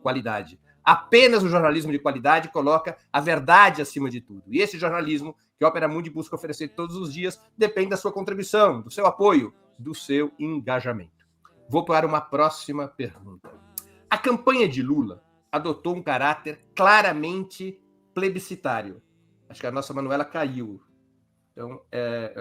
qualidade. Apenas o jornalismo de qualidade coloca a verdade acima de tudo. E esse jornalismo que a Opera Mundi busca oferecer todos os dias depende da sua contribuição, do seu apoio, do seu engajamento. Vou para uma próxima pergunta. A campanha de Lula adotou um caráter claramente plebiscitário. Acho que a nossa Manuela caiu. Então,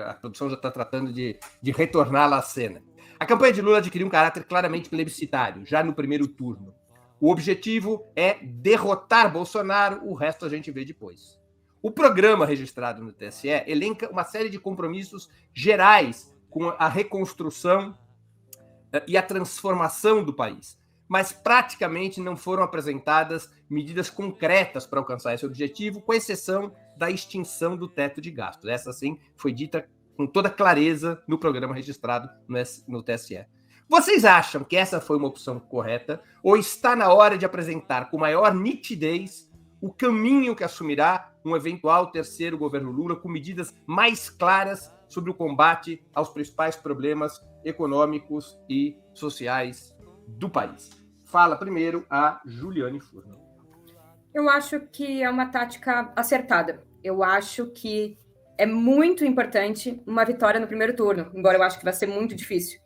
a produção já está tratando de retorná-la à cena. A campanha de Lula adquiriu um caráter claramente plebiscitário, já no primeiro turno. O objetivo é derrotar Bolsonaro, o resto a gente vê depois. O programa registrado no TSE elenca uma série de compromissos gerais com a reconstrução e a transformação do país, mas praticamente não foram apresentadas medidas concretas para alcançar esse objetivo, com exceção da extinção do teto de gastos. Essa, sim, foi dita com toda clareza no programa registrado no TSE. Vocês acham que essa foi uma opção correta ou está na hora de apresentar com maior nitidez o caminho que assumirá um eventual terceiro governo Lula com medidas mais claras sobre o combate aos principais problemas econômicos e sociais do país? Fala primeiro a Juliane Furno. Eu acho que é uma tática acertada. Eu acho que é muito importante uma vitória no primeiro turno, embora eu acho que vai ser muito difícil.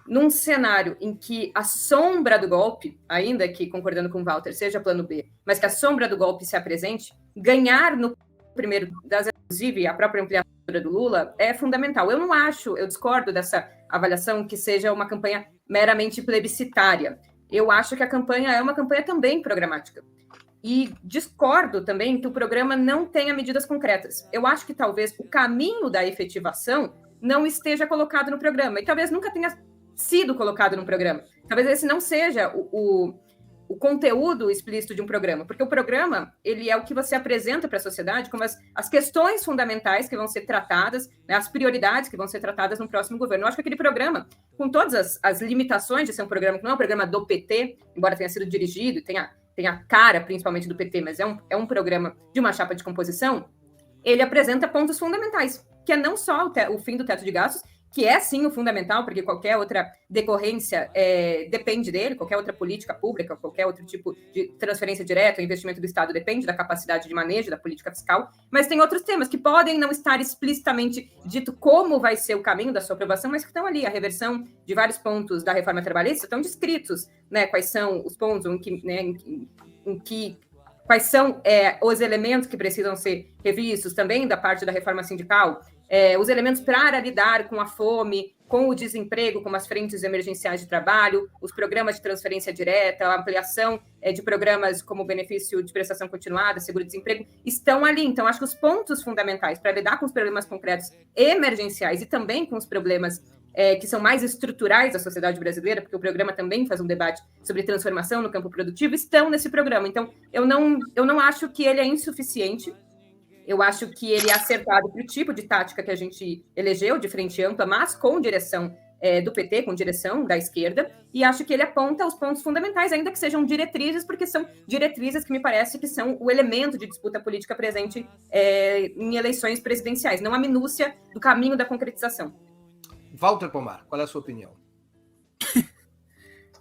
Num cenário em que a sombra do golpe, ainda que concordando com o Walter, seja plano B, mas que a sombra do golpe se apresente, ganhar no primeiro, inclusive a própria ampliatura do Lula, é fundamental. Eu discordo dessa avaliação que seja uma campanha meramente plebiscitária. Eu acho que a campanha é uma campanha também programática. E discordo também que o programa não tenha medidas concretas. Eu acho que talvez o caminho da efetivação não esteja colocado no programa, e talvez nunca tenha sido colocado no programa. Talvez esse não seja o conteúdo explícito de um programa, porque o programa, ele é o que você apresenta para a sociedade como as questões fundamentais que vão ser tratadas, né, as prioridades que vão ser tratadas no próximo governo. Eu acho que aquele programa, com todas as limitações de ser um programa que não é um programa do PT, embora tenha sido dirigido e tenha a cara, principalmente, do PT, mas é um programa de uma chapa de composição, ele apresenta pontos fundamentais, que é não só o fim do teto de gastos, que é, sim, o fundamental, porque qualquer outra decorrência depende dele, qualquer outra política pública, qualquer outro tipo de transferência direta, investimento do Estado depende da capacidade de manejo da política fiscal, mas tem outros temas que podem não estar explicitamente dito como vai ser o caminho da sua aprovação, mas que estão ali. A reversão de vários pontos da reforma trabalhista estão descritos, né, quais são os pontos quais são os elementos que precisam ser revistos também da parte da reforma sindical, os elementos para lidar com a fome, com o desemprego, com as frentes emergenciais de trabalho, os programas de transferência direta, a ampliação de programas como benefício de prestação continuada, seguro-desemprego, estão ali. Então, acho que os pontos fundamentais para lidar com os problemas concretos emergenciais e também com os problemas que são mais estruturais da sociedade brasileira, porque o programa também faz um debate sobre transformação no campo produtivo, estão nesse programa. Então, eu não acho que ele é insuficiente. Eu acho que ele é acertado para o tipo de tática que a gente elegeu, de frente ampla, mas com direção do PT, com direção da esquerda, e acho que ele aponta os pontos fundamentais, ainda que sejam diretrizes, porque são diretrizes que me parece que são o elemento de disputa política presente em eleições presidenciais, não a minúcia do caminho da concretização. Walter Pomar, qual é a sua opinião?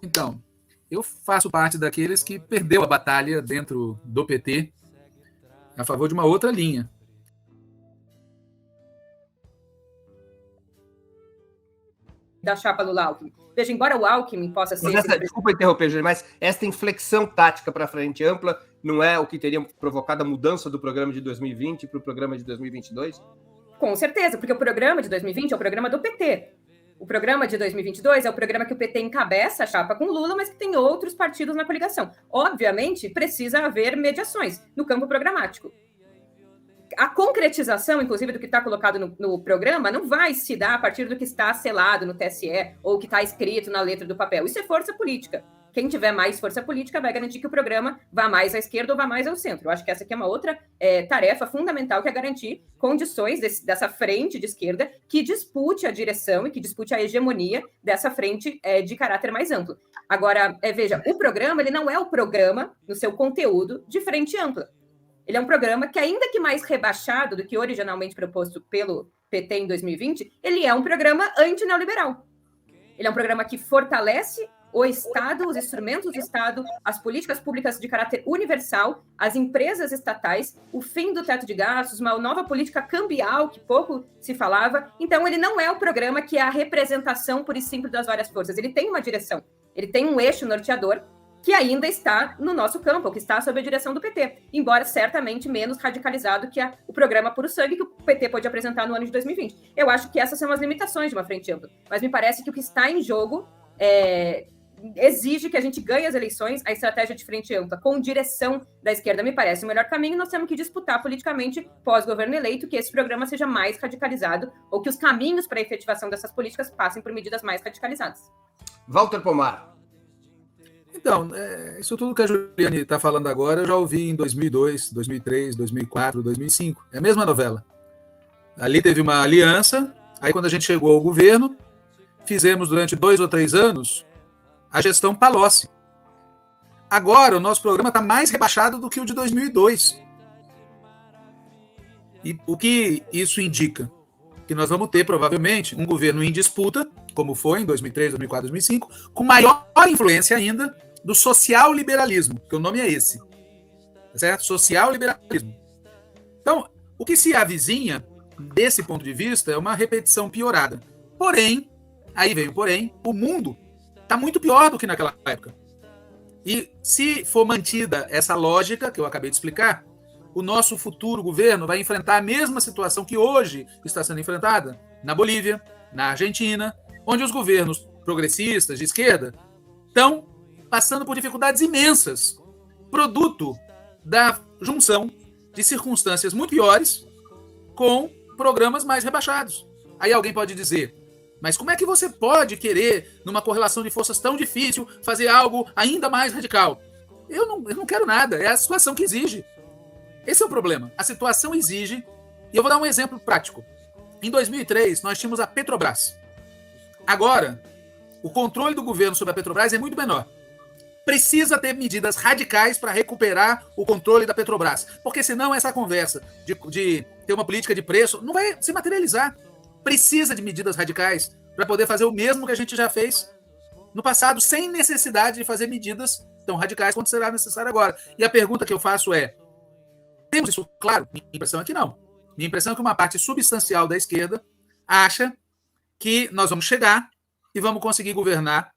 Então, eu faço parte daqueles que perdeu a batalha dentro do PT a favor de uma outra linha. Da chapa Lula Alckmin. Veja, embora o Alckmin possa ser... Desculpa interromper, Júlio, mas esta inflexão tática para a frente ampla não é o que teria provocado a mudança do programa de 2020 para o programa de 2022? Com certeza, porque o programa de 2020 é o programa do PT. O programa de 2022 é o programa que o PT encabeça a chapa com Lula, mas que tem outros partidos na coligação. Obviamente, precisa haver mediações no campo programático. A concretização, inclusive, do que está colocado no programa não vai se dar a partir do que está selado no TSE ou que está escrito na letra do papel. Isso é força política. Quem tiver mais força política vai garantir que o programa vá mais à esquerda ou vá mais ao centro. Eu acho que essa aqui é uma outra tarefa fundamental, que é garantir condições dessa frente de esquerda que dispute a direção e que dispute a hegemonia dessa frente de caráter mais amplo. Agora, veja, o programa ele não é o programa, no seu conteúdo, de frente ampla. Ele é um programa que, ainda que mais rebaixado do que originalmente proposto pelo PT em 2020, ele é um programa anti-neoliberal. Ele é um programa que fortalece o Estado, os instrumentos do Estado, as políticas públicas de caráter universal, as empresas estatais, o fim do teto de gastos, uma nova política cambial, que pouco se falava. Então, ele não é o programa que é a representação pura e simples das várias forças. Ele tem uma direção, ele tem um eixo norteador que ainda está no nosso campo, que está sob a direção do PT, embora certamente menos radicalizado que o programa Puro Sangue que o PT pôde apresentar no ano de 2020. Eu acho que essas são as limitações de uma frente ampla, mas me parece que o que está em jogo exige que a gente ganhe as eleições. A estratégia de frente ampla com direção da esquerda me parece o melhor caminho. Nós temos que disputar politicamente, pós-governo eleito, que esse programa seja mais radicalizado ou que os caminhos para a efetivação dessas políticas passem por medidas mais radicalizadas. Walter Pomar. Então, isso tudo que a Juliane está falando agora, eu já ouvi em 2002, 2003, 2004, 2005. É a mesma novela. Ali teve uma aliança, aí quando a gente chegou ao governo, fizemos durante 2 ou 3 anos a gestão Palocci. Agora, o nosso programa está mais rebaixado do que o de 2002. E o que isso indica? Que nós vamos ter, provavelmente, um governo em disputa, como foi em 2003, 2004, 2005, com maior influência ainda do social-liberalismo, que o nome é esse. Certo? Social-liberalismo. Então, o que se avizinha, desse ponto de vista, é uma repetição piorada. Porém, aí vem o porém, o mundo está muito pior do que naquela época. E se for mantida essa lógica que eu acabei de explicar, o nosso futuro governo vai enfrentar a mesma situação que hoje está sendo enfrentada na Bolívia, na Argentina, onde os governos progressistas de esquerda estão passando por dificuldades imensas, produto da junção de circunstâncias muito piores com programas mais rebaixados. Aí alguém pode dizer, mas como é que você pode querer, numa correlação de forças tão difícil, fazer algo ainda mais radical? Eu não quero nada, é a situação que exige. Esse é o problema. A situação exige, e eu vou dar um exemplo prático. Em 2003, nós tínhamos a Petrobras. Agora, o controle do governo sobre a Petrobras é muito menor. Precisa ter medidas radicais para recuperar o controle da Petrobras. Porque senão essa conversa de ter uma política de preço não vai se materializar. Precisa de medidas radicais para poder fazer o mesmo que a gente já fez no passado, sem necessidade de fazer medidas tão radicais quanto será necessário agora. E a pergunta que eu faço é, temos isso claro? Minha impressão é que não. Minha impressão é que uma parte substancial da esquerda acha que nós vamos chegar e vamos conseguir governar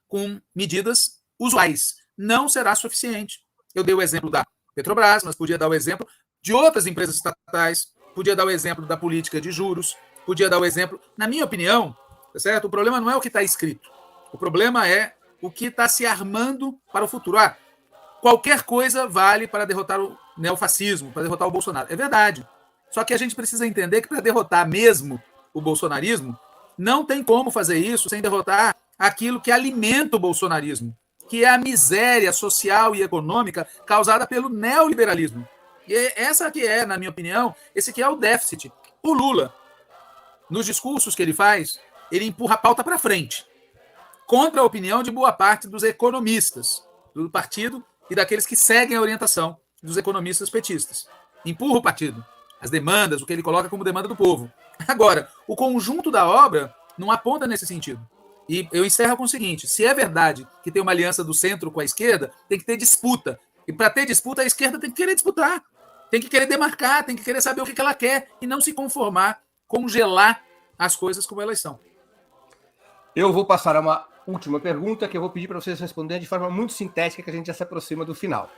com medidas usuais. Não será suficiente. Eu dei o exemplo da Petrobras, mas podia dar o exemplo de outras empresas estatais, podia dar o exemplo da política de juros, podia dar o exemplo... Na minha opinião, tá certo? O problema não é o que está escrito. O problema é o que está se armando para o futuro. Qualquer coisa vale para derrotar o neofascismo, para derrotar o Bolsonaro. É verdade. Só que a gente precisa entender que para derrotar mesmo o bolsonarismo, não tem como fazer isso sem derrotar aquilo que alimenta o bolsonarismo, que é a miséria social e econômica causada pelo neoliberalismo. E essa que é, na minha opinião, esse que é o déficit. O Lula, nos discursos que ele faz, ele empurra a pauta para frente, contra a opinião de boa parte dos economistas do partido e daqueles que seguem a orientação dos economistas petistas. Empurra o partido, as demandas, o que ele coloca como demanda do povo. Agora, o conjunto da obra não aponta nesse sentido. E eu encerro com o seguinte, se é verdade que tem uma aliança do centro com a esquerda, tem que ter disputa. E para ter disputa, a esquerda tem que querer disputar, tem que querer demarcar, tem que querer saber o que ela quer e não se conformar, congelar as coisas como elas são. Eu vou passar a uma última pergunta que eu vou pedir para vocês responderem de forma muito sintética, que a gente já se aproxima do final.